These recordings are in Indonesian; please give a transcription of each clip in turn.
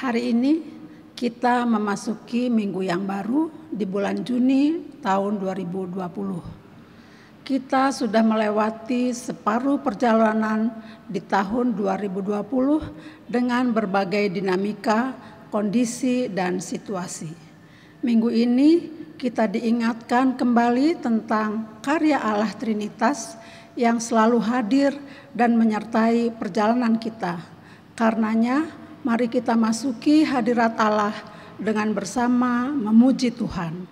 Hari ini kita memasuki minggu yang baru di bulan Juni tahun 2020. Kita sudah melewati separuh perjalanan di tahun 2020 dengan berbagai dinamika, kondisi, dan situasi. Minggu ini kita diingatkan kembali tentang karya Allah Trinitas yang selalu hadir dan menyertai perjalanan kita. Karenanya, mari kita masuki hadirat Allah dengan bersama memuji Tuhan.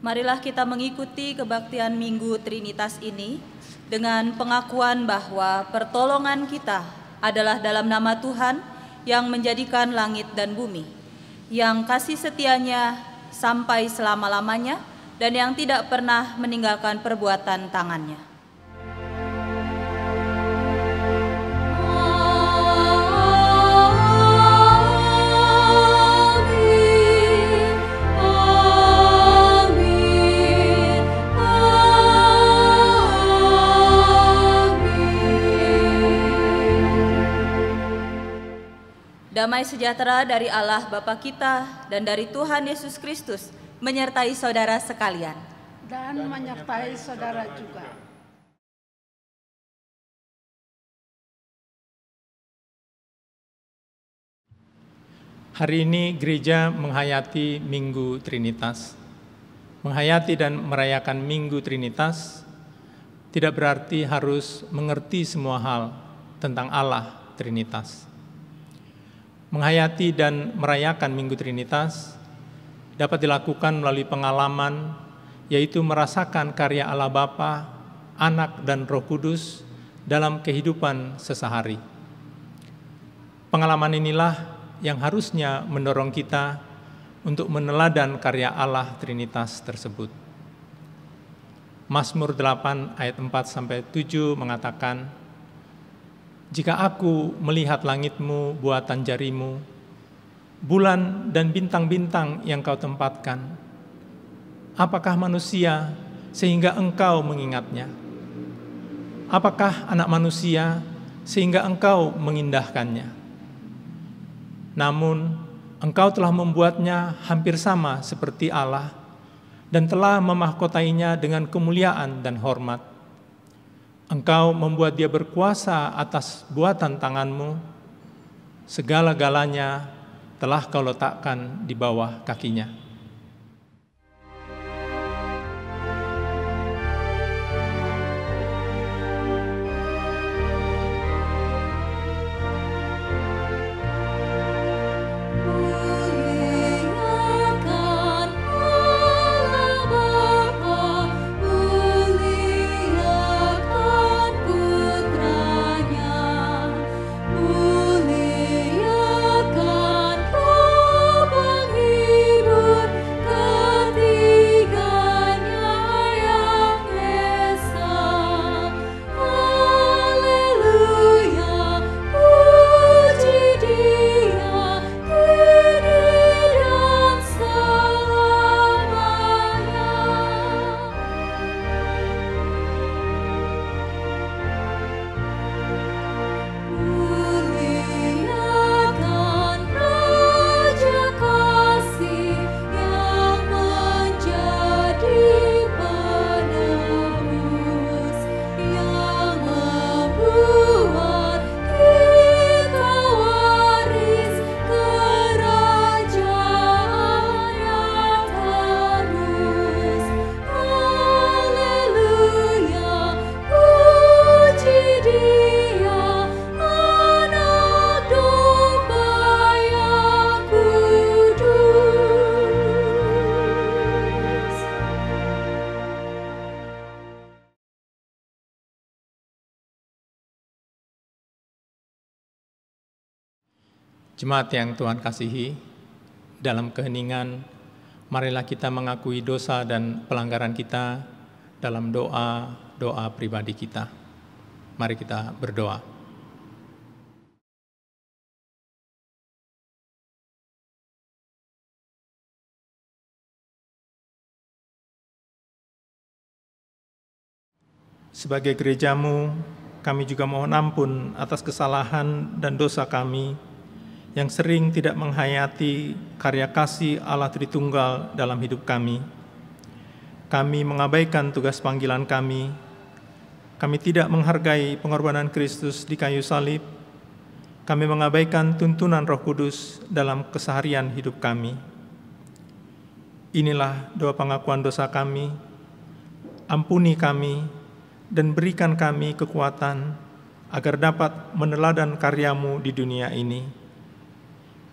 Marilah kita mengikuti kebaktian Minggu Trinitas ini dengan pengakuan bahwa pertolongan kita adalah dalam nama Tuhan yang menjadikan langit dan bumi, yang kasih setianya sampai selama-lamanya dan yang tidak pernah meninggalkan perbuatan tangannya. Damai sejahtera dari Allah Bapa kita dan dari Tuhan Yesus Kristus menyertai saudara sekalian. Dan menyertai saudara juga. Hari ini gereja menghayati Minggu Trinitas. Menghayati dan merayakan Minggu Trinitas tidak berarti harus mengerti semua hal tentang Allah Trinitas. Menghayati dan merayakan Minggu Trinitas dapat dilakukan melalui pengalaman, yaitu merasakan karya Allah Bapa, Anak, dan Roh Kudus dalam kehidupan sesehari. Pengalaman inilah yang harusnya mendorong kita untuk meneladan karya Allah Trinitas tersebut. Mazmur 8 ayat 4-7 mengatakan, "Jika aku melihat langitmu, buatan jarimu, bulan dan bintang-bintang yang kau tempatkan, apakah manusia sehingga engkau mengingatnya? Apakah anak manusia sehingga engkau mengindahkannya? Namun engkau telah membuatnya hampir sama seperti Allah, dan telah memahkotainya dengan kemuliaan dan hormat. Engkau membuat dia berkuasa atas buatan tanganmu, segala-galanya telah kau letakkan di bawah kakinya. Jemaat yang Tuhan kasihi, dalam keheningan, marilah kita mengakui dosa dan pelanggaran kita dalam doa pribadi kita. Mari kita berdoa. Sebagai gereja-Mu, kami juga mohon ampun atas kesalahan dan dosa kami yang sering tidak menghayati karya kasih Allah Tritunggal dalam hidup kami. Kami mengabaikan tugas panggilan kami. Kami tidak menghargai pengorbanan Kristus di kayu salib. Kami mengabaikan tuntunan Roh Kudus dalam keseharian hidup kami. Inilah doa pengakuan dosa kami. Ampuni kami dan berikan kami kekuatan agar dapat meneladan karya-Mu di dunia ini.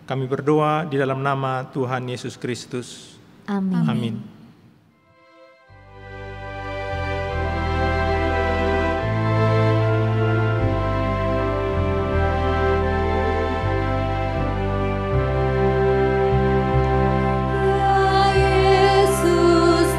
Kami berdoa di dalam nama Tuhan Yesus Kristus. Amin. Amin. Yesus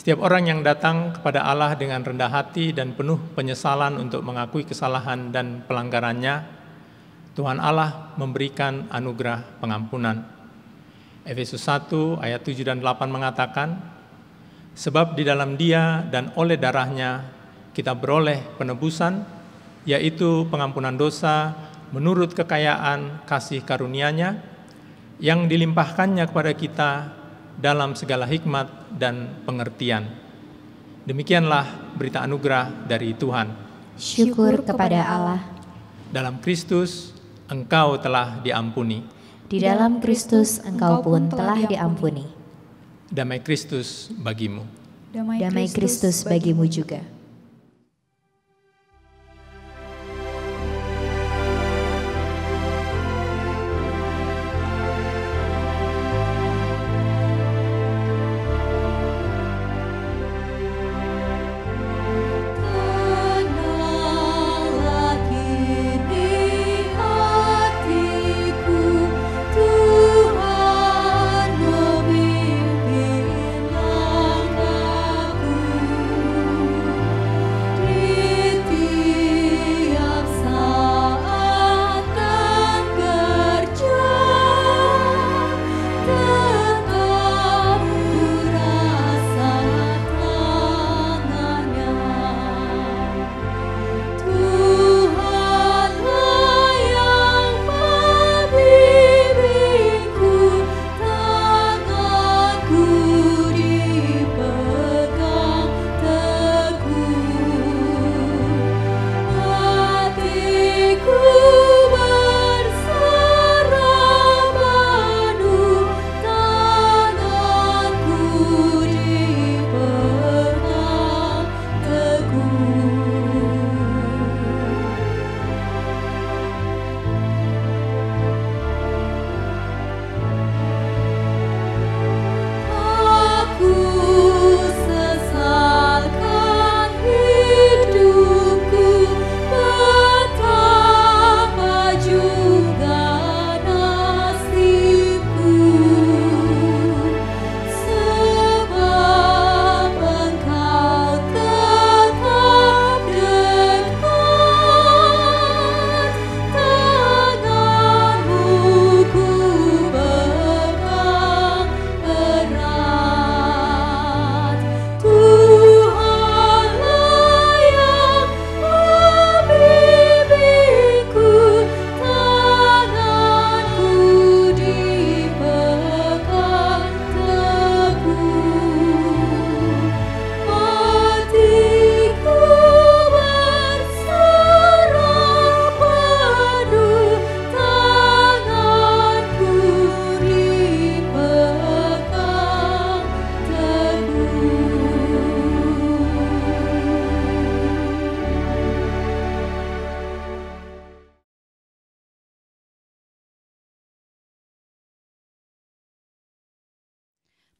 Setiap orang yang datang kepada Allah dengan rendah hati dan penuh penyesalan untuk mengakui kesalahan dan pelanggarannya, Tuhan Allah memberikan anugerah pengampunan. Efesus 1 ayat 7 dan 8 mengatakan, sebab di dalam Dia dan oleh darahnya kita beroleh penebusan, yaitu pengampunan dosa menurut kekayaan kasih karunia-Nya yang dilimpahkannya kepada kita dalam segala hikmat dan pengertian. Demikianlah berita anugerah dari Tuhan. Syukur kepada Allah. Dalam Kristus engkau telah diampuni. Di dalam Kristus engkau pun telah diampuni. Damai Kristus bagimu. Damai Kristus bagimu juga.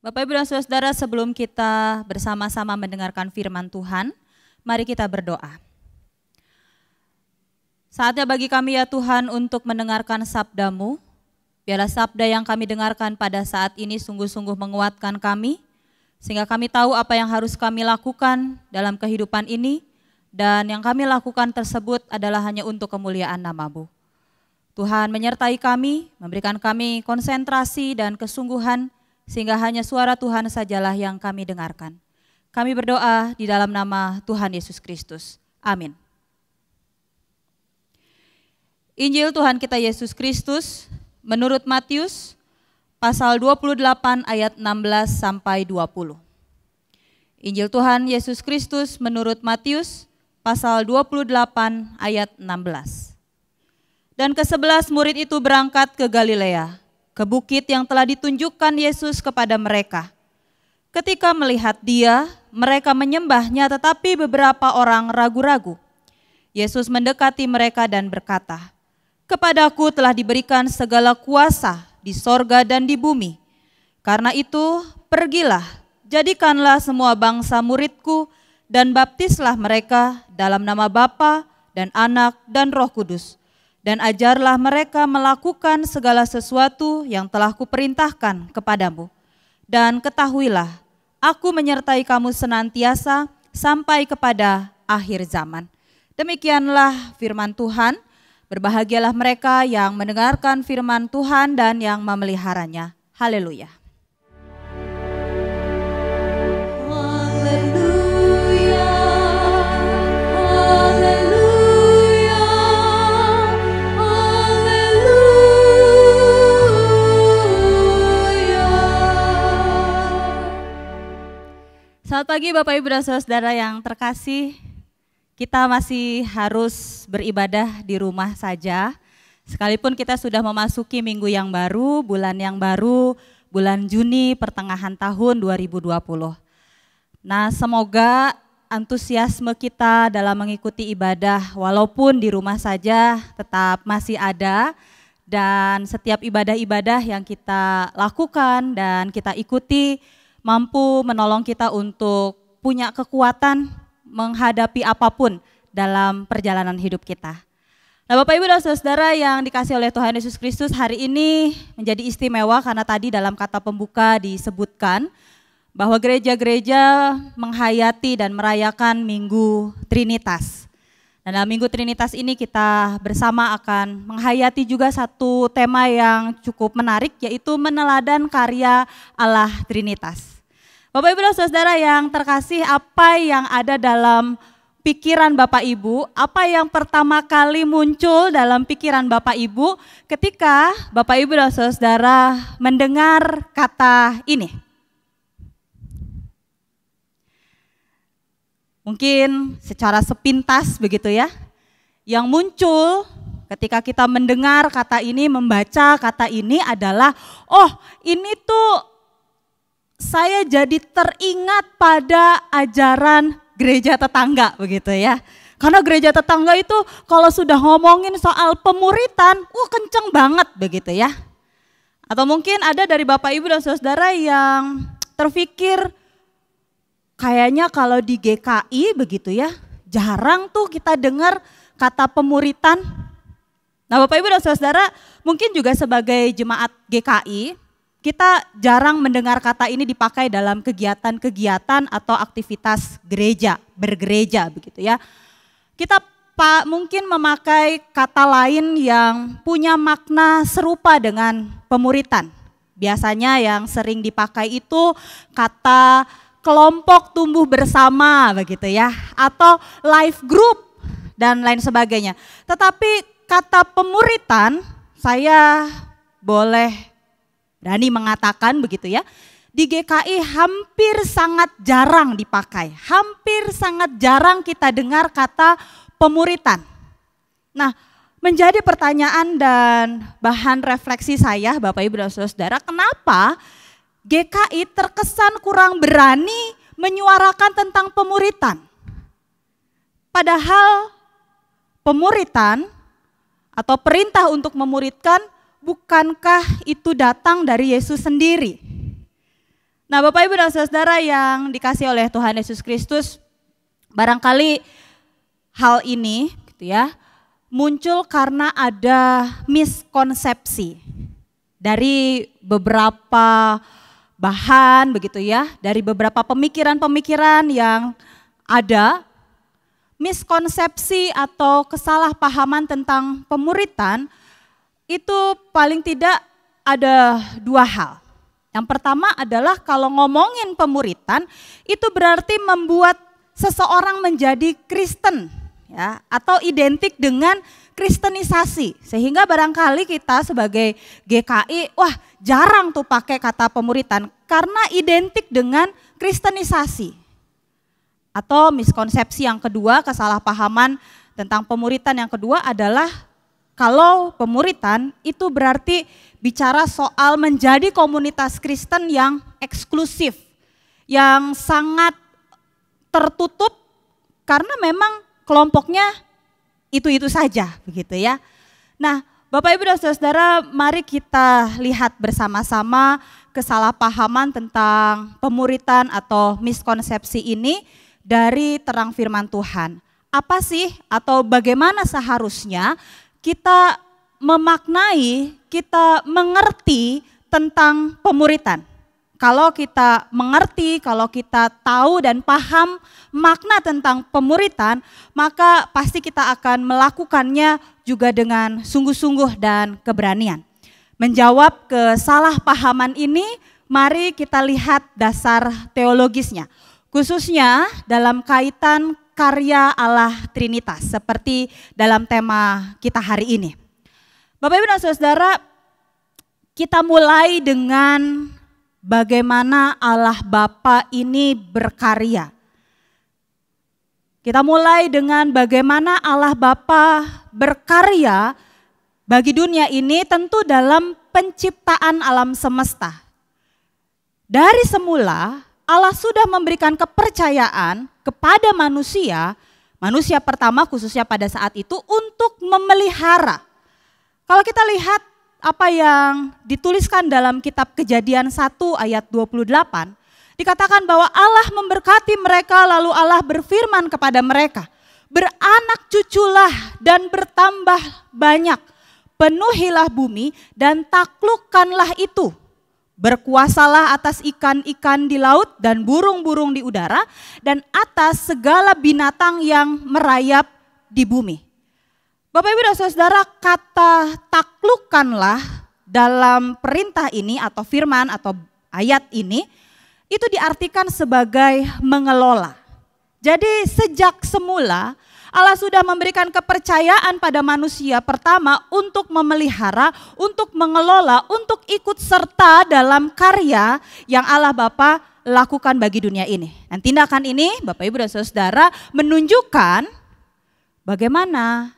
Bapak, Ibu, dan Saudara, sebelum kita bersama-sama mendengarkan firman Tuhan, mari kita berdoa. Saatnya bagi kami ya Tuhan untuk mendengarkan sabda-Mu. Biarlah sabda yang kami dengarkan pada saat ini sungguh-sungguh menguatkan kami, sehingga kami tahu apa yang harus kami lakukan dalam kehidupan ini, dan yang kami lakukan tersebut adalah hanya untuk kemuliaan nama-Mu. Tuhan menyertai kami, memberikan kami konsentrasi dan kesungguhan, sehingga hanya suara Tuhan sajalah yang kami dengarkan. Kami berdoa di dalam nama Tuhan Yesus Kristus. Amin. Injil Tuhan kita Yesus Kristus menurut Matius pasal 28 ayat 16 sampai 20. Injil Tuhan Yesus Kristus menurut Matius pasal 28 ayat 16. Dan ke-11 murid itu berangkat ke Galilea, ke bukit yang telah ditunjukkan Yesus kepada mereka. Ketika melihat Dia, mereka menyembahnya, tetapi beberapa orang ragu-ragu. Yesus mendekati mereka dan berkata, "Kepadaku telah diberikan segala kuasa di sorga dan di bumi. Karena itu, pergilah, jadikanlah semua bangsa muridku, dan baptislah mereka dalam nama Bapa dan Anak dan Roh Kudus. Dan ajarlah mereka melakukan segala sesuatu yang telah kuperintahkan kepadamu. Dan ketahuilah, Aku menyertai kamu senantiasa sampai kepada akhir zaman. Demikianlah firman Tuhan. Berbahagialah mereka yang mendengarkan firman Tuhan dan yang memeliharanya. Haleluya. Selamat pagi Bapak Ibu dan Saudara yang terkasih. Kita masih harus beribadah di rumah saja. Sekalipun kita sudah memasuki minggu yang baru, bulan Juni pertengahan tahun 2020. Nah, semoga antusiasme kita dalam mengikuti ibadah walaupun di rumah saja tetap masih ada, dan setiap ibadah-ibadah yang kita lakukan dan kita ikuti mampu menolong kita untuk punya kekuatan menghadapi apapun dalam perjalanan hidup kita. Nah, Bapak Ibu dan Saudara yang dikasihi oleh Tuhan Yesus Kristus, hari ini menjadi istimewa karena tadi dalam kata pembuka disebutkan bahwa gereja-gereja menghayati dan merayakan Minggu Trinitas. Dan dalam Minggu Trinitas ini kita bersama akan menghayati juga satu tema yang cukup menarik, yaitu meneladan karya Allah Trinitas. Bapak Ibu dan Saudara yang terkasih, apa yang ada dalam pikiran Bapak Ibu, apa yang pertama kali muncul dalam pikiran Bapak Ibu ketika Bapak Ibu dan Saudara mendengar kata ini? Mungkin secara sepintas begitu ya, yang muncul ketika kita mendengar kata ini, membaca kata ini adalah, oh ini tuh saya jadi teringat pada ajaran gereja tetangga begitu ya. Karena gereja tetangga itu kalau sudah ngomongin soal pemuritan, kenceng banget begitu ya. Atau mungkin ada dari Bapak Ibu dan Saudara yang terpikir, kayaknya kalau di GKI begitu ya, jarang tuh kita dengar kata pemuritan. Nah, Bapak Ibu dan Saudara, mungkin juga sebagai jemaat GKI, kita jarang mendengar kata ini dipakai dalam kegiatan-kegiatan atau aktivitas gereja, bergereja begitu ya. Kita mungkin memakai kata lain yang punya makna serupa dengan pemuritan. Biasanya yang sering dipakai itu kata kelompok tumbuh bersama begitu ya, atau life group dan lain sebagainya. Tetapi kata pemuritan, saya boleh berani mengatakan begitu ya, di GKI hampir sangat jarang dipakai, hampir sangat jarang kita dengar kata pemuritan. Nah, menjadi pertanyaan dan bahan refleksi saya Bapak Ibu dan Saudara, kenapa GKI terkesan kurang berani menyuarakan tentang pemuritan? Padahal pemuritan atau perintah untuk memuridkan, bukankah itu datang dari Yesus sendiri? Nah, Bapak Ibu dan Saudara yang dikasihi oleh Tuhan Yesus Kristus, barangkali hal ini gitu ya, muncul karena ada miskonsepsi dari beberapa bahan begitu ya, dari beberapa pemikiran-pemikiran yang ada. Miskonsepsi atau kesalahpahaman tentang pemuritan itu paling tidak ada dua hal. Yang pertama adalah kalau ngomongin pemuritan itu berarti membuat seseorang menjadi Kristen ya, atau identik dengan kristenisasi. Sehingga barangkali kita sebagai GKI, jarang tuh pakai kata pemuritan karena identik dengan kristenisasi. Atau miskonsepsi yang kedua, kesalahpahaman tentang pemuritan yang kedua adalah kalau pemuritan itu berarti bicara soal menjadi komunitas Kristen yang eksklusif, yang sangat tertutup karena memang kelompoknya itu-itu saja begitu ya. Nah, Bapak Ibu dan Saudara, mari kita lihat bersama-sama kesalahpahaman tentang pemuritan atau miskonsepsi ini dari terang firman Tuhan. Apa sih atau bagaimana seharusnya kita memaknai, kita mengerti tentang pemuritan. kalau kita mengerti, kalau kita tahu dan paham makna tentang pemuritan, maka pasti kita akan melakukannya juga dengan sungguh-sungguh dan keberanian. Menjawab kesalahpahaman ini, mari kita lihat dasar teologisnya, khususnya dalam kaitan karya Allah Trinitas, seperti dalam tema kita hari ini. Bapak Ibu dan Saudara, kita mulai dengan bagaimana Allah Bapa ini berkarya. Kita mulai dengan bagaimana Allah Bapa berkarya bagi dunia ini, tentu dalam penciptaan alam semesta. Dari semula Allah sudah memberikan kepercayaan kepada manusia pertama khususnya pada saat itu untuk memelihara. Kalau kita lihat apa yang dituliskan dalam kitab Kejadian 1 ayat 28, dikatakan bahwa Allah memberkati mereka lalu Allah berfirman kepada mereka, beranak cuculah dan bertambah banyak, penuhilah bumi dan taklukkanlah itu. Berkuasalah atas ikan-ikan di laut dan burung-burung di udara dan atas segala binatang yang merayap di bumi. Bapak Ibu dan Saudara, kata taklukkanlah dalam perintah ini atau firman atau ayat ini itu diartikan sebagai mengelola. Jadi sejak semula Allah sudah memberikan kepercayaan pada manusia pertama untuk memelihara, untuk mengelola, untuk ikut serta dalam karya yang Allah Bapa lakukan bagi dunia ini. Dan tindakan ini Bapak Ibu dan Saudara menunjukkan bagaimana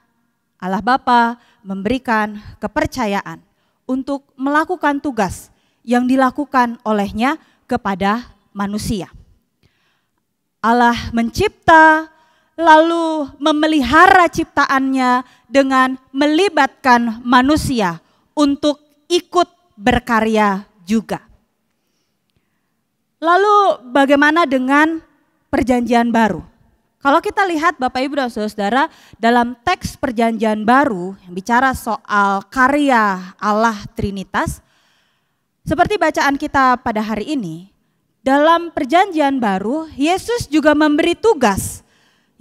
Allah Bapa memberikan kepercayaan untuk melakukan tugas yang dilakukan olehnya kepada manusia. Allah mencipta lalu memelihara ciptaannya dengan melibatkan manusia untuk ikut berkarya juga. Lalu bagaimana dengan perjanjian baru? Kalau kita lihat Bapak Ibu dan Saudara dalam teks perjanjian baru yang bicara soal karya Allah Trinitas, seperti bacaan kita pada hari ini, dalam perjanjian baru Yesus juga memberi tugas.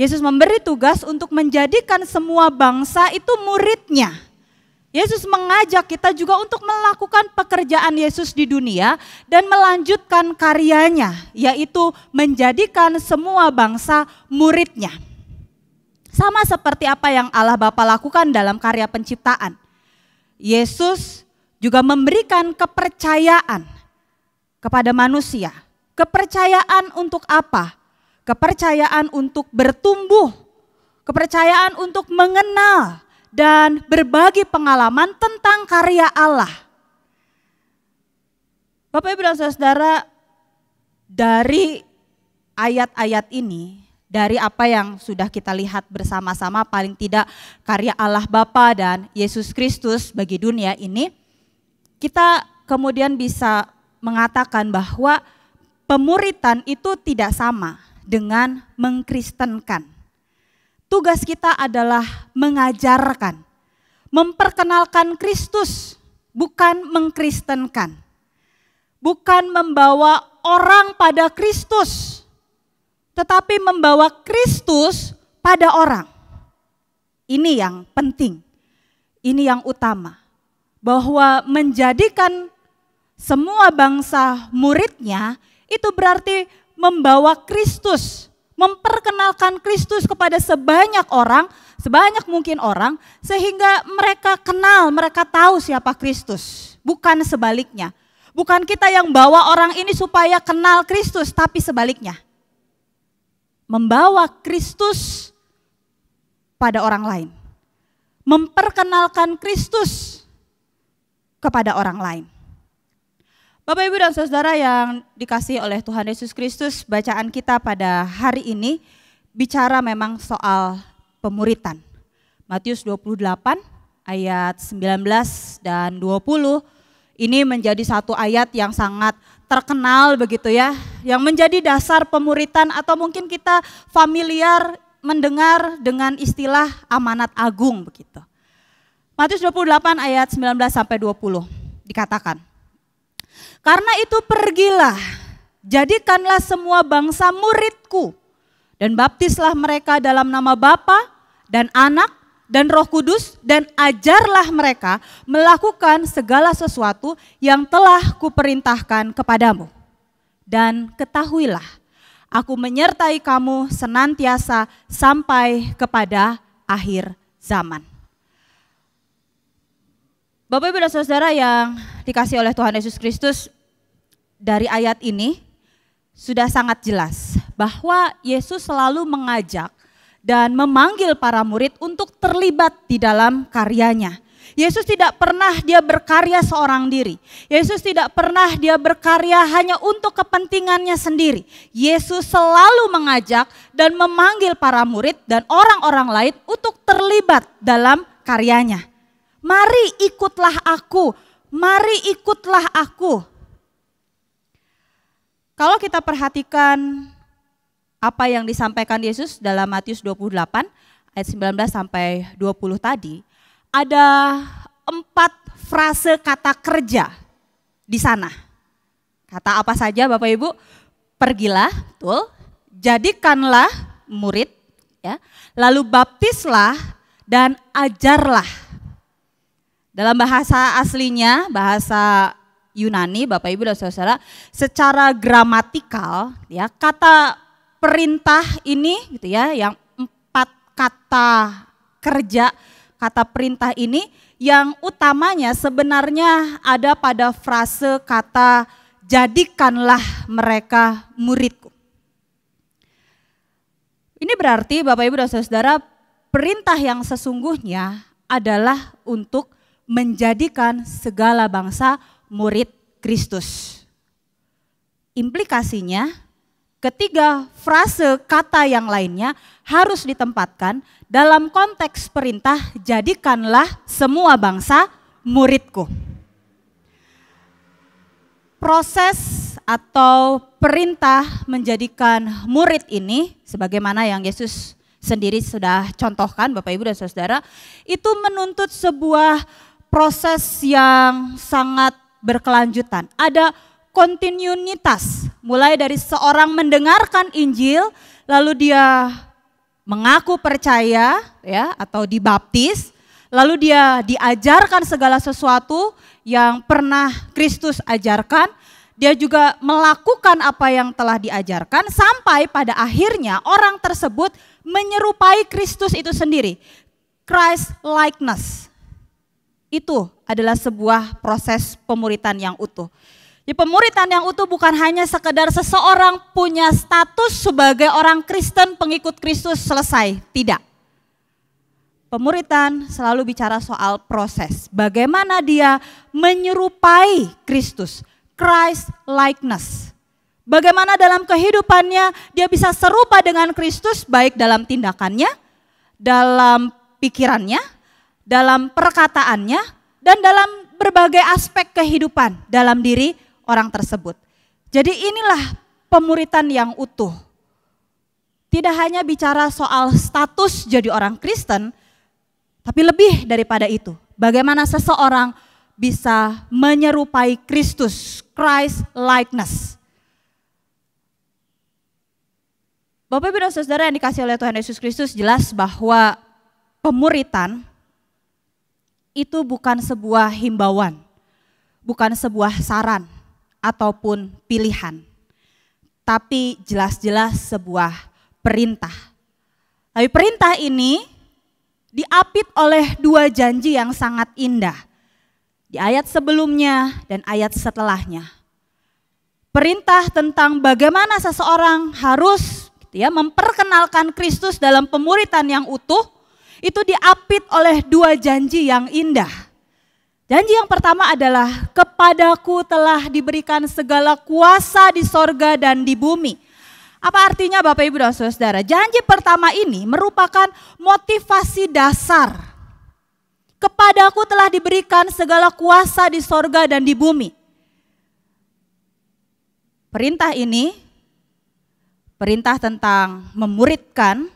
Yesus memberi tugas untuk menjadikan semua bangsa itu muridnya. Yesus mengajak kita juga untuk melakukan pekerjaan Yesus di dunia dan melanjutkan karyanya, yaitu menjadikan semua bangsa muridnya. Sama seperti apa yang Allah Bapa lakukan dalam karya penciptaan. Yesus juga memberikan kepercayaan kepada manusia. Kepercayaan untuk apa? Kepercayaan untuk bertumbuh, kepercayaan untuk mengenal dan berbagi pengalaman tentang karya Allah. Bapak Ibu dan Saudara, dari ayat-ayat ini, dari apa yang sudah kita lihat bersama-sama, paling tidak karya Allah Bapa dan Yesus Kristus bagi dunia ini, kita kemudian bisa mengatakan bahwa pemuritan itu tidak sama dengan mengkristenkan. Tugas kita adalah mengajarkan, memperkenalkan Kristus, bukan mengkristenkan. Bukan membawa orang pada Kristus, tetapi membawa Kristus pada orang. Ini yang penting, ini yang utama. Bahwa menjadikan semua bangsa muridnya itu berarti membawa Kristus, memperkenalkan Kristus kepada sebanyak orang, sebanyak mungkin orang, sehingga mereka kenal, mereka tahu siapa Kristus. Bukan sebaliknya. Bukan kita yang bawa orang ini supaya kenal Kristus, tapi sebaliknya. Membawa Kristus pada orang lain. Memperkenalkan Kristus kepada orang lain. Bapak Ibu dan Saudara yang dikasihi oleh Tuhan Yesus Kristus, bacaan kita pada hari ini bicara memang soal pemuritan. Matius 28 ayat 19 dan 20, ini menjadi satu ayat yang sangat terkenal begitu ya, yang menjadi dasar pemuritan atau mungkin kita familiar mendengar dengan istilah amanat agung begitu. Matius 28 ayat 19 sampai 20 dikatakan, Karena itu pergilah, jadikanlah semua bangsa muridku, dan baptislah mereka dalam nama Bapa dan Anak dan Roh Kudus, dan ajarlah mereka melakukan segala sesuatu yang telah kuperintahkan kepadamu. Dan ketahuilah, aku menyertai kamu senantiasa sampai kepada akhir zaman. Bapak, Ibu, dan Saudara yang dikasihi oleh Tuhan Yesus Kristus, dari ayat ini sudah sangat jelas bahwa Yesus selalu mengajak dan memanggil para murid untuk terlibat di dalam karyanya. Yesus tidak pernah dia berkarya seorang diri. Yesus tidak pernah dia berkarya hanya untuk kepentingannya sendiri. Yesus selalu mengajak dan memanggil para murid dan orang-orang lain untuk terlibat dalam karyanya. Mari ikutlah aku, mari ikutlah aku. Kalau kita perhatikan apa yang disampaikan Yesus dalam Matius 28 ayat 19 sampai 20 tadi, ada 4 frase kata kerja di sana. Kata apa saja Bapak Ibu? Pergilah, betul, jadikanlah murid, ya, lalu baptislah dan ajarlah. Dalam bahasa aslinya, bahasa Yunani, Bapak Ibu dan Saudara, secara gramatikal, ya, kata perintah ini, gitu ya, yang 4 kata kerja, kata perintah ini yang utamanya sebenarnya ada pada frase kata jadikanlah mereka muridku. Ini berarti Bapak Ibu dan Saudara, perintah yang sesungguhnya adalah untuk menjadikan segala bangsa murid Kristus. Implikasinya, ketiga frase kata yang lainnya harus ditempatkan dalam konteks perintah jadikanlah semua bangsa muridku. Proses atau perintah menjadikan murid ini, sebagaimana yang Yesus sendiri sudah contohkan Bapak Ibu dan Saudara, itu menuntut sebuah proses yang sangat berkelanjutan. Ada kontinuitas, mulai dari seorang mendengarkan Injil, lalu dia mengaku percaya, ya, atau dibaptis, lalu dia diajarkan segala sesuatu yang pernah Kristus ajarkan, dia juga melakukan apa yang telah diajarkan, sampai pada akhirnya orang tersebut menyerupai Kristus itu sendiri. Christ likeness. Itu adalah sebuah proses pemuritan yang utuh. Jadi pemuritan yang utuh bukan hanya sekedar seseorang punya status sebagai orang Kristen, pengikut Kristus, selesai. Tidak. Pemuritan selalu bicara soal proses. Bagaimana dia menyerupai Kristus. Christ likeness. Bagaimana dalam kehidupannya dia bisa serupa dengan Kristus, baik dalam tindakannya, dalam pikirannya, dalam perkataannya, dan dalam berbagai aspek kehidupan dalam diri orang tersebut. Jadi inilah pemuritan yang utuh. Tidak hanya bicara soal status jadi orang Kristen, tapi lebih daripada itu. Bagaimana seseorang bisa menyerupai Kristus, Christ likeness. Bapak Ibu dan Saudara yang dikasihi oleh Tuhan Yesus Kristus, jelas bahwa pemuritan itu bukan sebuah himbauan, bukan sebuah saran ataupun pilihan, tapi jelas-jelas sebuah perintah. Tapi perintah ini diapit oleh 2 janji yang sangat indah di ayat sebelumnya dan ayat setelahnya. Perintah tentang bagaimana seseorang harus, gitu ya, memperkenalkan Kristus dalam pemuritan yang utuh, itu diapit oleh 2 janji yang indah. Janji yang pertama adalah kepadaku telah diberikan segala kuasa di sorga dan di bumi. Apa artinya Bapak Ibu dan Saudara? Janji pertama ini merupakan motivasi dasar. Kepadaku telah diberikan segala kuasa di sorga dan di bumi. Perintah ini, perintah tentang memuridkan,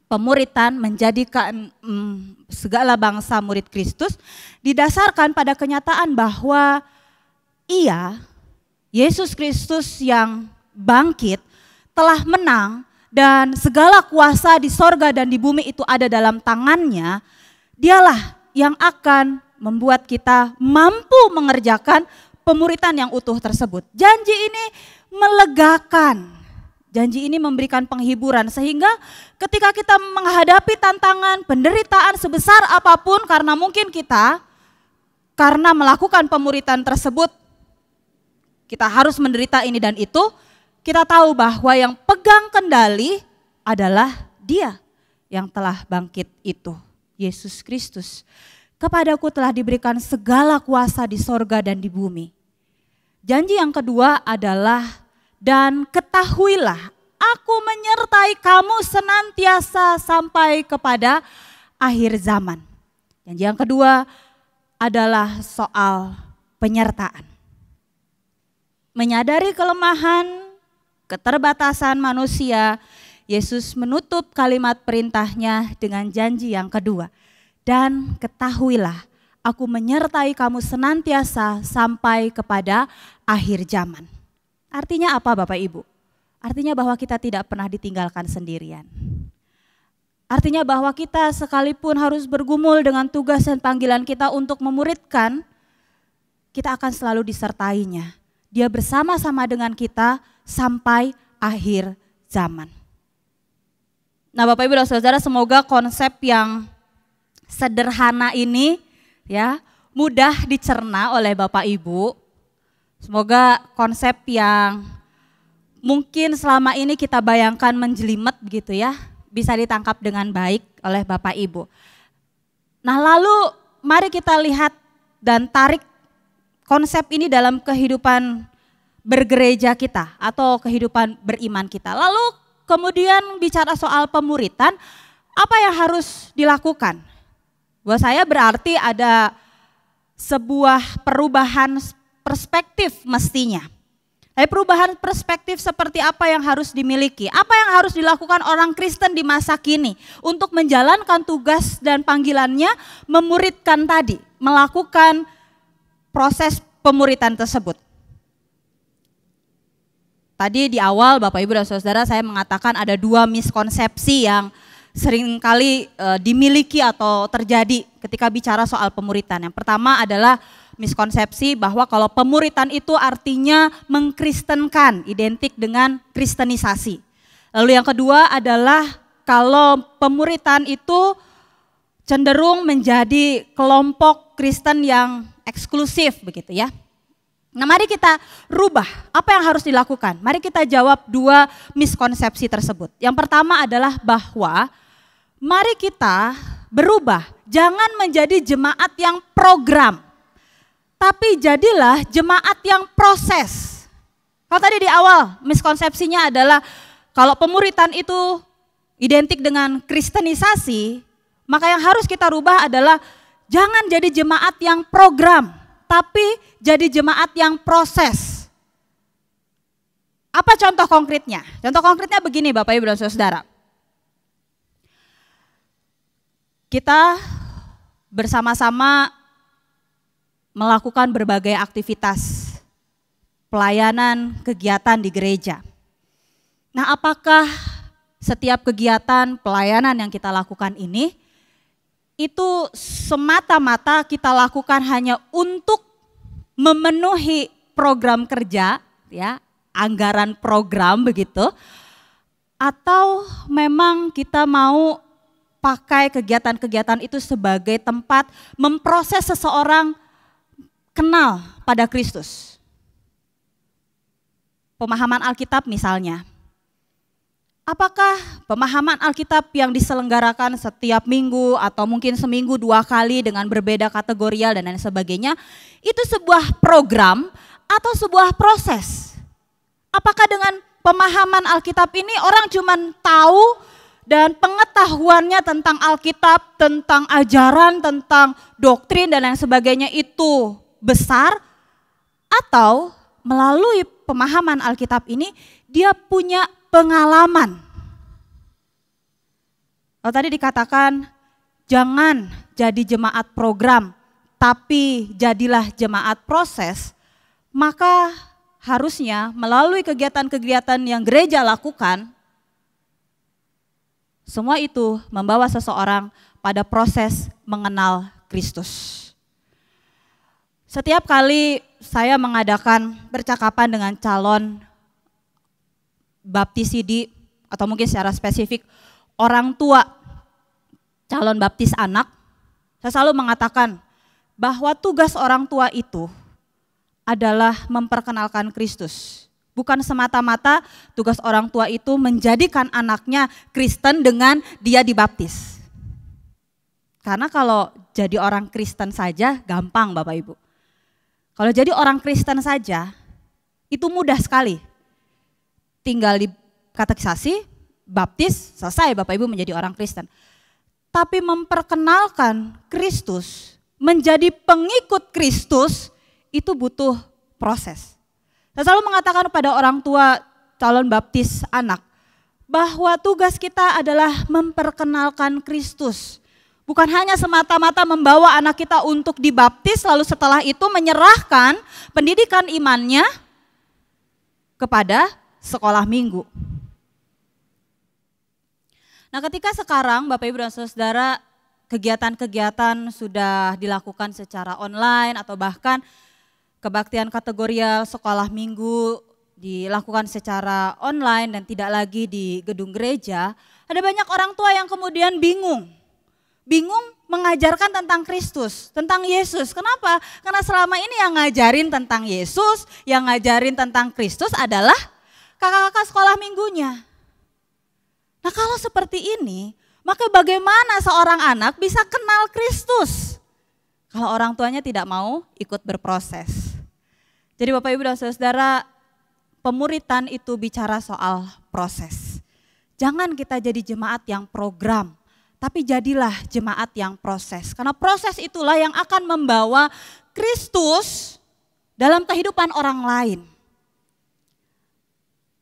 pemuritan menjadikan segala bangsa murid Kristus, didasarkan pada kenyataan bahwa ia Yesus Kristus yang bangkit telah menang dan segala kuasa di sorga dan di bumi itu ada dalam tangannya, dialah yang akan membuat kita mampu mengerjakan pemuritan yang utuh tersebut. Janji ini melegakan, janji ini memberikan penghiburan sehingga ketika kita menghadapi tantangan, penderitaan sebesar apapun karena mungkin kita karena melakukan pemuritan tersebut kita harus menderita ini dan itu, kita tahu bahwa yang pegang kendali adalah Dia yang telah bangkit itu, Yesus Kristus. Kepadaku telah diberikan segala kuasa di sorga dan di bumi. Janji yang kedua adalah, dan ketahuilah aku menyertai kamu senantiasa sampai kepada akhir zaman. Janji yang kedua adalah soal penyertaan. Menyadari kelemahan, keterbatasan manusia, Yesus menutup kalimat perintahnya dengan janji yang kedua. Dan ketahuilah, aku menyertai kamu senantiasa sampai kepada akhir zaman. Artinya apa Bapak Ibu? Artinya bahwa kita tidak pernah ditinggalkan sendirian. Artinya bahwa kita sekalipun harus bergumul dengan tugas dan panggilan kita untuk memuridkan, kita akan selalu disertainya. Dia bersama-sama dengan kita sampai akhir zaman. Nah Bapak Ibu dan Saudara, semoga konsep yang sederhana ini ya mudah dicerna oleh Bapak Ibu. Semoga konsep yang mungkin selama ini kita bayangkan menjelimet begitu ya, bisa ditangkap dengan baik oleh Bapak Ibu. Nah lalu mari kita lihat dan tarik konsep ini dalam kehidupan bergereja kita atau kehidupan beriman kita. Lalu kemudian bicara soal pemuritan, apa yang harus dilakukan? Buat saya berarti ada sebuah perubahan perspektif mestinya. Tapi perubahan perspektif seperti apa yang harus dimiliki? Apa yang harus dilakukan orang Kristen di masa kini untuk menjalankan tugas dan panggilannya memuridkan tadi, melakukan proses pemuritan tersebut. Tadi di awal Bapak Ibu dan Saudara saya mengatakan ada dua miskonsepsi yang seringkali dimiliki atau terjadi ketika bicara soal pemuritan. Yang pertama adalah miskonsepsi bahwa kalau pemuritan itu artinya mengkristenkan, identik dengan kristenisasi. Lalu yang kedua adalah kalau pemuritan itu cenderung menjadi kelompok Kristen yang eksklusif begitu ya. Nah mari kita rubah, apa yang harus dilakukan? Mari kita jawab dua miskonsepsi tersebut. Yang pertama adalah bahwa mari kita berubah, jangan menjadi jemaat yang program, tapi jadilah jemaat yang proses. Kalau tadi di awal miskonsepsinya adalah kalau pemuritan itu identik dengan kristenisasi, maka yang harus kita rubah adalah jangan jadi jemaat yang program, tapi jadi jemaat yang proses. Apa contoh konkretnya? Contoh konkretnya begini Bapak Ibu dan Saudara. Kita bersama-sama melakukan berbagai aktivitas pelayanan, kegiatan di gereja. Nah, apakah setiap kegiatan pelayanan yang kita lakukan ini itu semata-mata kita lakukan hanya untuk memenuhi program kerja, ya, anggaran program begitu, atau memang kita mau pakai kegiatan-kegiatan itu sebagai tempat memproses seseorang kenal pada Kristus. Pemahaman Alkitab misalnya. Apakah pemahaman Alkitab yang diselenggarakan setiap minggu atau mungkin seminggu 2 kali dengan berbeda kategorial dan lain sebagainya, itu sebuah program atau sebuah proses? Apakah dengan pemahaman Alkitab ini orang cuma tahu dan pengetahuannya tentang Alkitab, tentang ajaran, tentang doktrin dan lain sebagainya itu besar? Atau melalui pemahaman Alkitab ini dia punya pengalaman. Kalau tadi dikatakan jangan jadi jemaat program, tapi jadilah jemaat proses, maka harusnya melalui kegiatan-kegiatan yang gereja lakukan, semua itu membawa seseorang pada proses mengenal Kristus. Setiap kali saya mengadakan percakapan dengan calon baptisidi atau mungkin secara spesifik orang tua calon baptis anak, saya selalu mengatakan bahwa tugas orang tua itu adalah memperkenalkan Kristus. Bukan semata-mata tugas orang tua itu menjadikan anaknya Kristen dengan dia dibaptis. Karena kalau jadi orang Kristen saja gampang Bapak Ibu. Kalau jadi orang Kristen saja itu mudah sekali. Tinggal dikatekisasi, baptis, selesai Bapak Ibu menjadi orang Kristen. Tapi memperkenalkan Kristus, menjadi pengikut Kristus itu butuh proses. Saya selalu mengatakan pada orang tua calon baptis anak bahwa tugas kita adalah memperkenalkan Kristus. Bukan hanya semata-mata membawa anak kita untuk dibaptis lalu setelah itu menyerahkan pendidikan imannya kepada sekolah minggu. Nah, ketika sekarang Bapak Ibu dan Saudara kegiatan-kegiatan sudah dilakukan secara online atau bahkan kebaktian kategorial sekolah minggu dilakukan secara online dan tidak lagi di gedung gereja, ada banyak orang tua yang kemudian bingung mengajarkan tentang Kristus, tentang Yesus. Kenapa? Karena selama ini yang ngajarin tentang Yesus, yang ngajarin tentang Kristus adalah kakak-kakak sekolah minggunya. Nah, kalau seperti ini, maka bagaimana seorang anak bisa kenal Kristus kalau orang tuanya tidak mau ikut berproses? Jadi Bapak Ibu dan Saudara, pemuritan itu bicara soal proses. Jangan kita jadi jemaat yang program, tapi jadilah jemaat yang proses. Karena proses itulah yang akan membawa Kristus dalam kehidupan orang lain.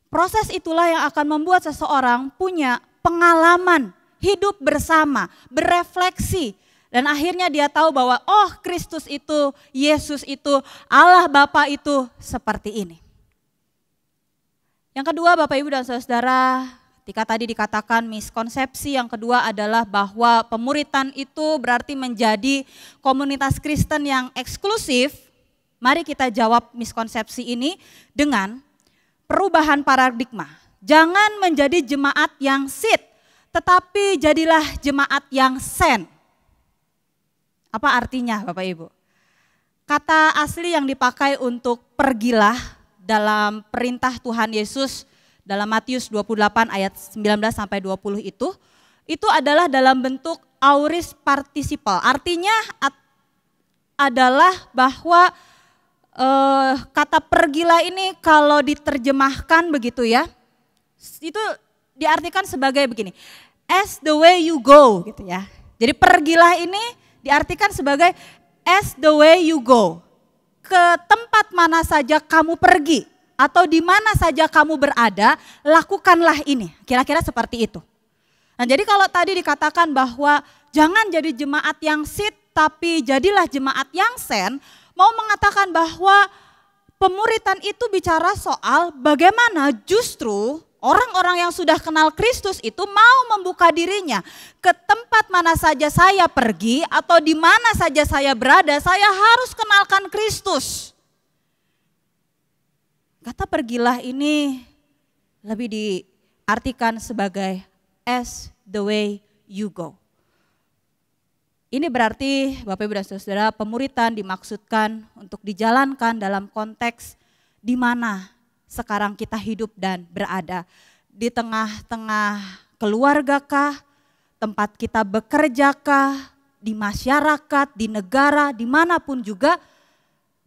Proses itulah yang akan membuat seseorang punya pengalaman hidup bersama, berefleksi. Dan akhirnya dia tahu bahwa oh Kristus itu, Yesus itu, Allah Bapa itu seperti ini. Yang kedua Bapak Ibu dan Saudara, ketika tadi dikatakan miskonsepsi, yang kedua adalah bahwa pemuritan itu berarti menjadi komunitas Kristen yang eksklusif. Mari kita jawab miskonsepsi ini dengan perubahan paradigma. Jangan menjadi jemaat yang sit, tetapi jadilah jemaat yang send. Apa artinya Bapak Ibu? Kata asli yang dipakai untuk pergilah dalam perintah Tuhan Yesus dalam Matius 28 ayat 19 sampai 20 itu adalah dalam bentuk aorist participle. Artinya adalah bahwa kata pergilah ini kalau diterjemahkan begitu ya, itu diartikan sebagai begini, as the way you go gitu ya. Jadi pergilah ini diartikan sebagai as the way you go. Ke tempat mana saja kamu pergi atau di mana saja kamu berada, lakukanlah ini. Kira-kira seperti itu. Nah, jadi kalau tadi dikatakan bahwa jangan jadi jemaat yang sit tapi jadilah jemaat yang send, mau mengatakan bahwa pemuritan itu bicara soal bagaimana justru orang-orang yang sudah kenal Kristus itu mau membuka dirinya. Ke tempat mana saja saya pergi atau di mana saja saya berada, saya harus kenalkan Kristus. Kata pergilah ini lebih diartikan sebagai as the way you go. Ini berarti Bapak Ibu dan Saudara, pemuritan dimaksudkan untuk dijalankan dalam konteks di mana sekarang kita hidup dan berada. Di tengah-tengah keluargakah, tempat kita bekerjakah, di masyarakat, di negara, dimanapun juga,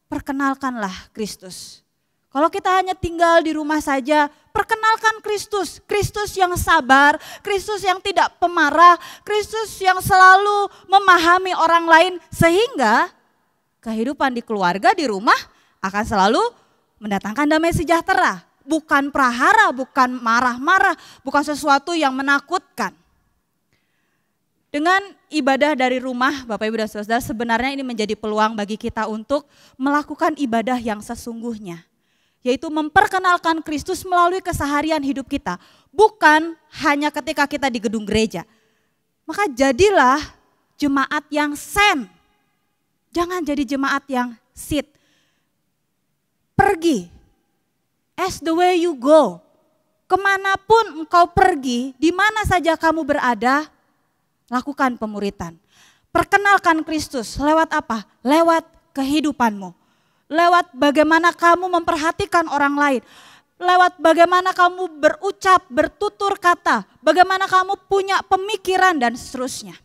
perkenalkanlah Kristus. Kalau kita hanya tinggal di rumah saja, perkenalkan Kristus. Kristus yang sabar, Kristus yang tidak pemarah, Kristus yang selalu memahami orang lain. Sehingga kehidupan di keluarga, di rumah akan selalu mendatangkan damai sejahtera. Bukan prahara, bukan marah-marah, bukan sesuatu yang menakutkan. Dengan ibadah dari rumah, Bapak Ibu dan Saudara, sebenarnya ini menjadi peluang bagi kita untuk melakukan ibadah yang sesungguhnya. yaitu memperkenalkan Kristus melalui keseharian hidup kita, bukan hanya ketika kita di gedung gereja. Maka jadilah jemaat yang send, jangan jadi jemaat yang sit. Pergi, as the way you go, kemanapun engkau pergi, di mana saja kamu berada, lakukan pemuritan. Perkenalkan Kristus lewat apa? Lewat kehidupanmu. Lewat bagaimana kamu memperhatikan orang lain. Lewat bagaimana kamu berucap, bertutur kata. Bagaimana kamu punya pemikiran dan seterusnya.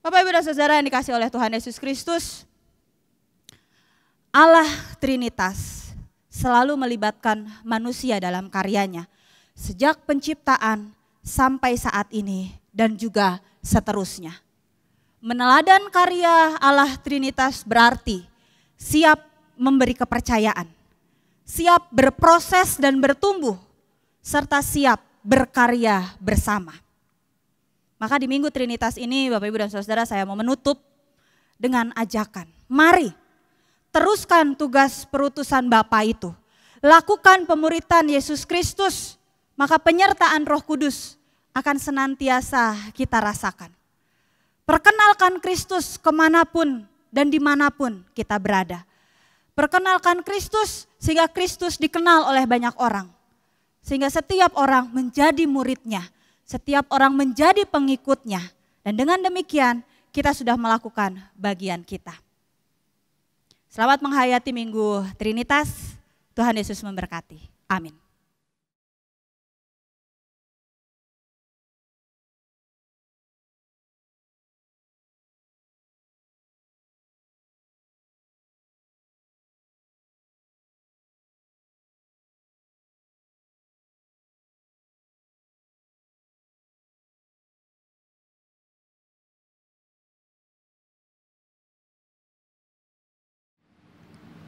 Bapak, Ibu, dan Saudara yang dikasihi oleh Tuhan Yesus Kristus, Allah Trinitas selalu melibatkan manusia dalam karyanya. Sejak penciptaan sampai saat ini dan juga seterusnya. Meneladan karya Allah Trinitas berarti siap memberi kepercayaan, siap berproses dan bertumbuh, serta siap berkarya bersama. Maka di Minggu Trinitas ini Bapak, Ibu, dan Saudara, saya mau menutup dengan ajakan. Mari teruskan tugas perutusan Bapa itu. Lakukan pemuritan Yesus Kristus, maka penyertaan Roh Kudus akan senantiasa kita rasakan. Perkenalkan Kristus kemanapun dan dimanapun kita berada. Perkenalkan Kristus sehingga Kristus dikenal oleh banyak orang. Sehingga setiap orang menjadi muridnya, setiap orang menjadi pengikutnya. Dan dengan demikian kita sudah melakukan bagian kita. Selamat menghayati Minggu Trinitas. Tuhan Yesus memberkati. Amin.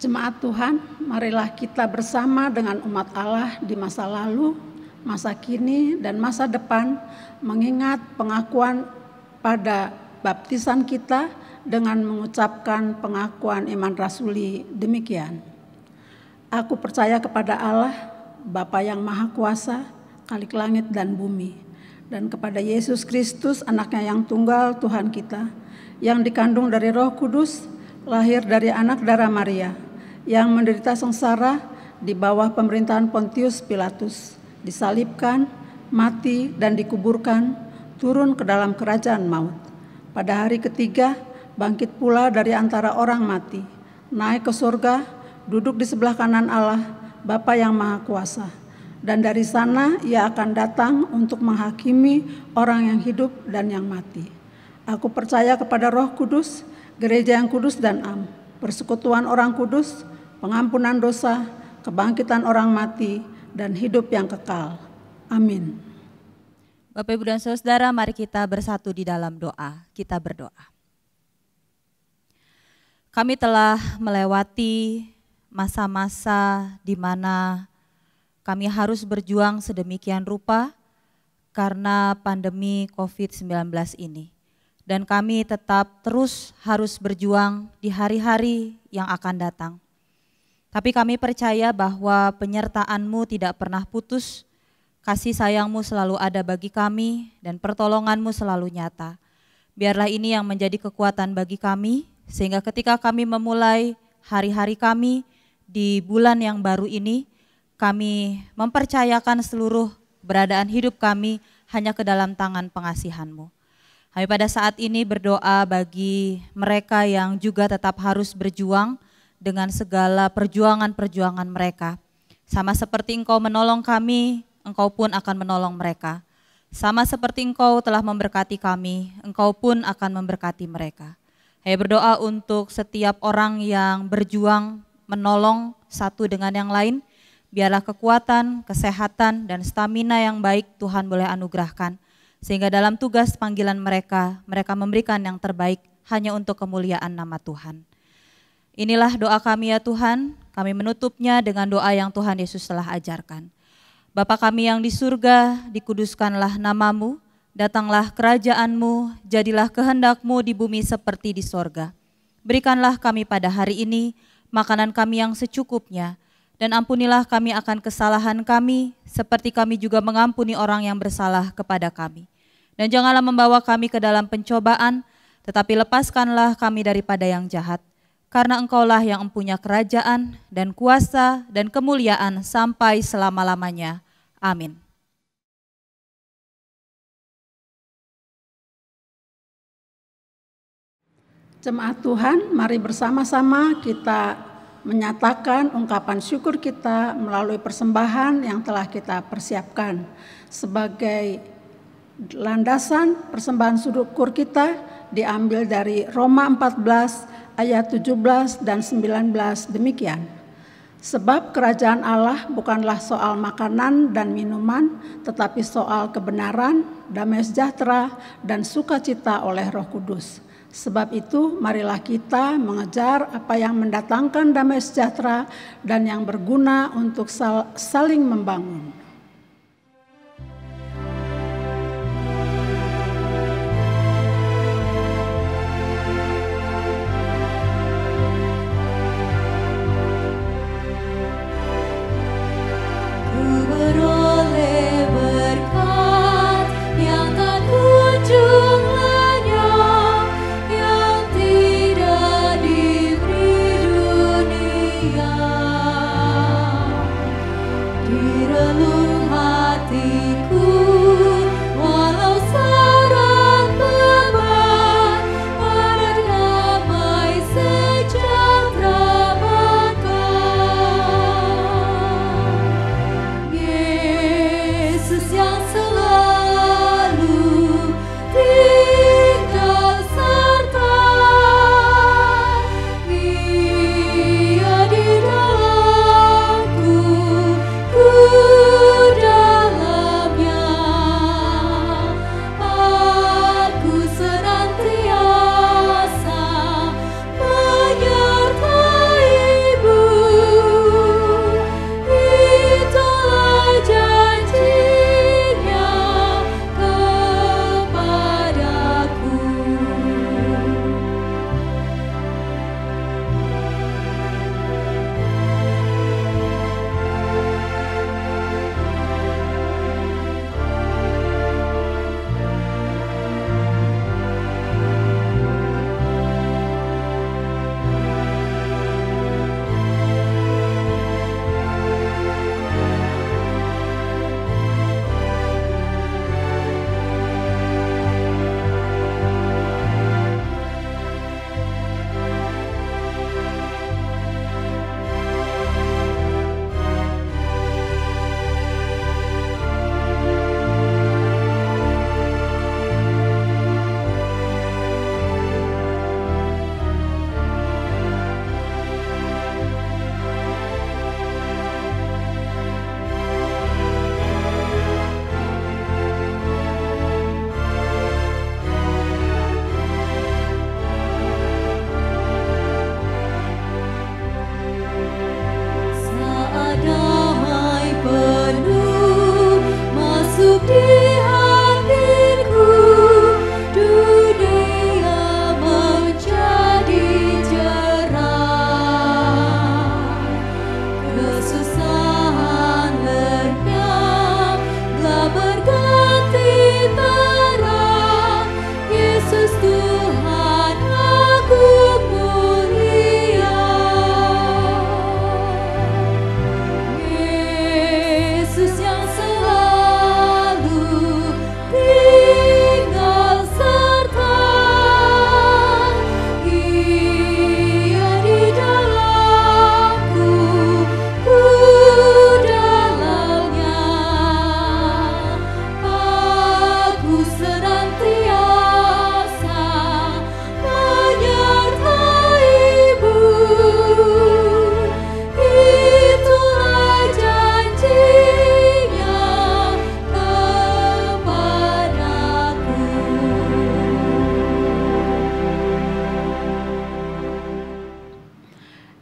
Jemaat Tuhan, marilah kita bersama dengan umat Allah di masa lalu, masa kini, dan masa depan mengingat pengakuan pada baptisan kita dengan mengucapkan pengakuan iman rasuli demikian. Aku percaya kepada Allah, Bapa yang Maha Kuasa, Khalik langit dan bumi, dan kepada Yesus Kristus, anaknya yang tunggal Tuhan kita, yang dikandung dari Roh Kudus, lahir dari anak darah Maria, yang menderita sengsara di bawah pemerintahan Pontius Pilatus, disalibkan, mati dan dikuburkan, turun ke dalam kerajaan maut. Pada hari ketiga, bangkit pula dari antara orang mati, naik ke surga, duduk di sebelah kanan Allah, Bapa yang Maha Kuasa. Dan dari sana ia akan datang untuk menghakimi orang yang hidup dan yang mati. Aku percaya kepada Roh Kudus, gereja yang kudus dan am, persekutuan orang kudus, pengampunan dosa, kebangkitan orang mati, dan hidup yang kekal. Amin. Bapak, Ibu, dan Saudara, mari kita bersatu di dalam doa. Kita berdoa. Kami telah melewati masa-masa di mana kami harus berjuang sedemikian rupa karena pandemi COVID-19 ini. Dan kami tetap terus harus berjuang di hari-hari yang akan datang. Tapi kami percaya bahwa penyertaan-Mu tidak pernah putus, kasih sayang-Mu selalu ada bagi kami, dan pertolongan-Mu selalu nyata. Biarlah ini yang menjadi kekuatan bagi kami, sehingga ketika kami memulai hari-hari kami di bulan yang baru ini, kami mempercayakan seluruh keberadaan hidup kami hanya ke dalam tangan pengasihan-Mu. Kami pada saat ini berdoa bagi mereka yang juga tetap harus berjuang dengan segala perjuangan-perjuangan mereka. Sama seperti Engkau menolong kami, Engkau pun akan menolong mereka. Sama seperti Engkau telah memberkati kami, Engkau pun akan memberkati mereka. Saya berdoa untuk setiap orang yang berjuang menolong satu dengan yang lain, biarlah kekuatan, kesehatan, dan stamina yang baik Tuhan boleh anugerahkan. Sehingga dalam tugas panggilan mereka, mereka memberikan yang terbaik hanya untuk kemuliaan nama Tuhan. Inilah doa kami ya Tuhan, kami menutupnya dengan doa yang Tuhan Yesus telah ajarkan. Bapa kami yang di surga, dikuduskanlah nama-Mu, datanglah kerajaan-Mu, jadilah kehendak-Mu di bumi seperti di sorga. Berikanlah kami pada hari ini makanan kami yang secukupnya, dan ampunilah kami akan kesalahan kami, seperti kami juga mengampuni orang yang bersalah kepada kami. Dan janganlah membawa kami ke dalam pencobaan, tetapi lepaskanlah kami daripada yang jahat. Karena Engkaulah yang mempunyai kerajaan dan kuasa dan kemuliaan sampai selama-lamanya. Amin. Jemaat Tuhan, mari bersama-sama kita menyatakan ungkapan syukur kita melalui persembahan yang telah kita persiapkan. Sebagai landasan persembahan syukur kita diambil dari Roma 14 ayat 17 dan 19 demikian. Sebab kerajaan Allah bukanlah soal makanan dan minuman, tetapi soal kebenaran, damai sejahtera, dan sukacita oleh Roh Kudus. Sebab itu, marilah kita mengejar apa yang mendatangkan damai sejahtera dan yang berguna untuk saling membangun.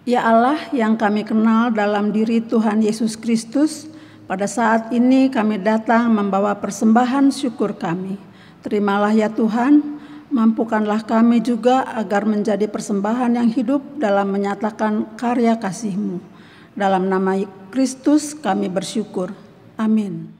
Ya Allah yang kami kenal dalam diri Tuhan Yesus Kristus, pada saat ini kami datang membawa persembahan syukur kami. Terimalah ya Tuhan, Mampukanlah kami juga agar menjadi persembahan yang hidup dalam menyatakan karya kasih-Mu. Dalam nama Kristus kami bersyukur. Amin.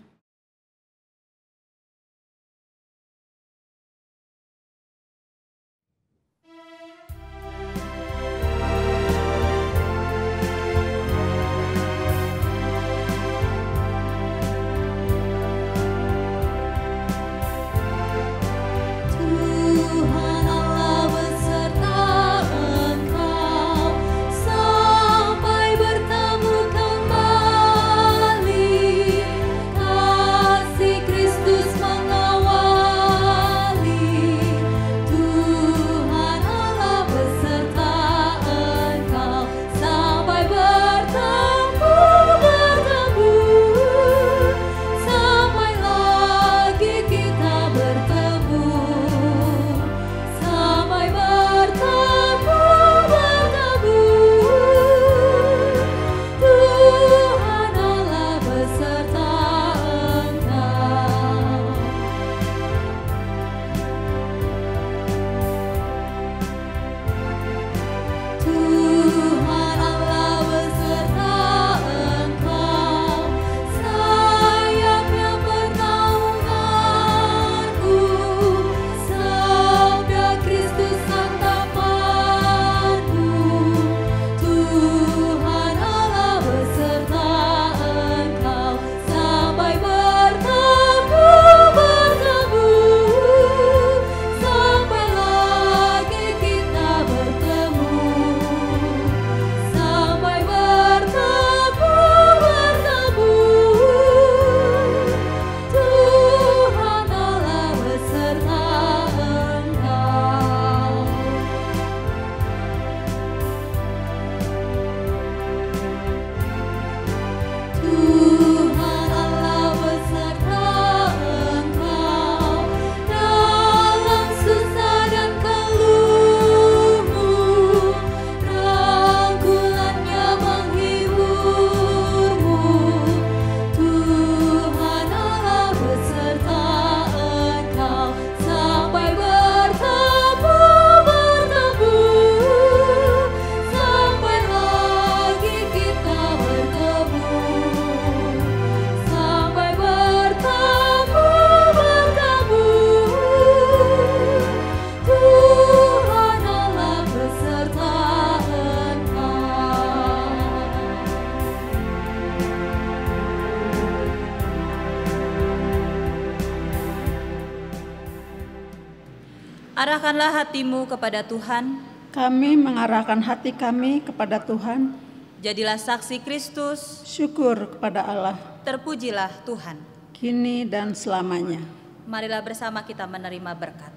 Arahkanlah hatimu kepada Tuhan. Kami mengarahkan hati kami kepada Tuhan. Jadilah saksi Kristus. Syukur kepada Allah. Terpujilah Tuhan. Kini dan selamanya. Marilah bersama kita menerima berkat.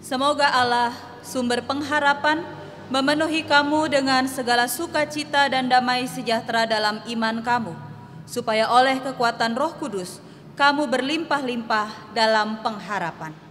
Semoga Allah, sumber pengharapan, memenuhi kamu dengan segala sukacita dan damai sejahtera dalam iman kamu, supaya oleh kekuatan Roh Kudus, kamu berlimpah-limpah dalam pengharapan.